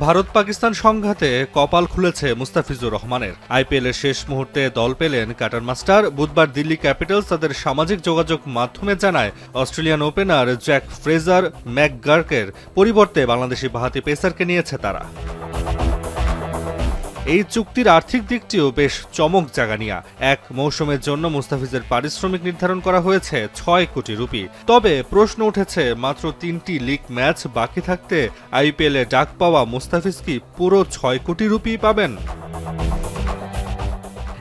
ভারত পাকিস্তান সংঘাতে কপাল খুলেছে মুস্তাফিজুর রহমানের। আইপিএলের শেষ মুহূর্তে দল পেলেন কাটার মাস্টার। বুধবার দিল্লি ক্যাপিটালস তাদের সামাজিক যোগাযোগ মাধ্যমে জানায়, অস্ট্রেলিয়ান ওপেনার জ্যাক ফ্রেজার ম্যাকগার্কের পরিবর্তে বাংলাদেশি বাঁহাতি পেসারকে নিয়েছে তারা। এই চুক্তির আর্থিক দিকটিও বেশ চমক জাগানিয়া। এক মৌসুমের জন্য মুস্তাফিজের পারিশ্রমিক নির্ধারণ করা হয়েছে ৬ কোটি রুপি। তবে প্রশ্ন উঠেছে, মাত্র ৩টি লিগ ম্যাচ বাকি থাকতে আইপিএলে ডাক পাওয়া মুস্তাফিজ কি পুরো ৬ কোটি রুপি পাবেন?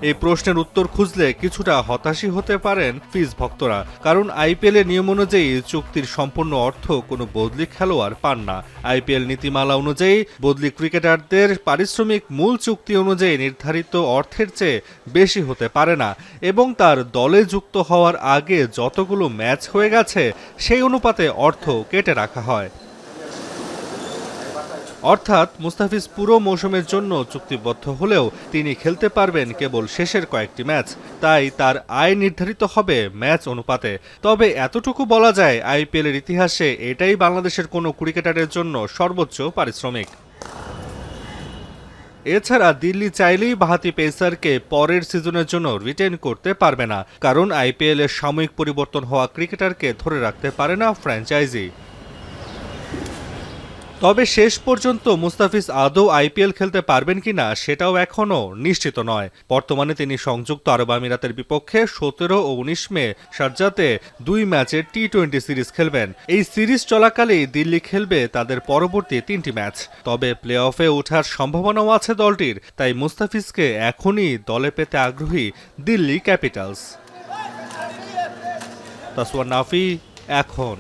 এই প্রশ্নের উত্তর খুঁজলে কিছুটা হতাশই হতে পারেন ফিজ ভক্তরা। কারণ আইপিএল এর নিয়ম অনুযায়ী চুক্তির সম্পূর্ণ অর্থ কোনো বদলি খেলোয়াড় পান না। আইপিএল নীতিমালা অনুযায়ী বদলি ক্রিকেটারদের পারিশ্রমিক মূল চুক্তি অনুযায়ী নির্ধারিত অর্থের চেয়ে বেশি হতে পারে না, এবং তার দলে যুক্ত হওয়ার আগে যতগুলো ম্যাচ হয়ে গেছে সেই অনুপাতে অর্থ কেটে রাখা হয়। অর্থাৎ মুস্তাফিজ পুরো মৌসুমের জন্য চুক্তিবদ্ধ হলেও তিনি খেলতে পারবেন কেবল শেষের কয়েকটি ম্যাচ। তাই তার আয় নির্ধারিত হবে ম্যাচ অনুপাতে। তবে এতটুকু বলা যায়, আইপিএলের ইতিহাসে এটাই বাংলাদেশের কোনো ক্রিকেটারের জন্য সর্বোচ্চ পারিশ্রমিক। এছাড়া দিল্লি চাইলেই বাঁহাতি পেসারকে পরের সিজনের জন্য রিটেন করতে পারবে না, কারণ আইপিএলের সাময়িক পরিবর্তন হওয়া ক্রিকেটারকে ধরে রাখতে পারে না ফ্র্যাঞ্চাইজি। তবে শেষ পর্যন্ত মুস্তাফিজ আদৌ আইপিএল খেলতে পারবেন কিনা সেটাও এখনও নিশ্চিত নয়। বর্তমানে তিনি সংযুক্ত আরব আমিরাতের বিপক্ষে ১৭ ও ১৯ মে শারজাতে ২ ম্যাচের টি-20 সিরিজ খেলবেন। এই সিরিজ চলাকালেই দিল্লি খেলবে তাদের পরবর্তী ৩টি ম্যাচ। তবে প্লে অফে ওঠার সম্ভাবনাও আছে দলটির, তাই মুস্তাফিজকে এখনই দলে পেতে আগ্রহী দিল্লি ক্যাপিটালস। তাসওয়ার নাফি, এখন।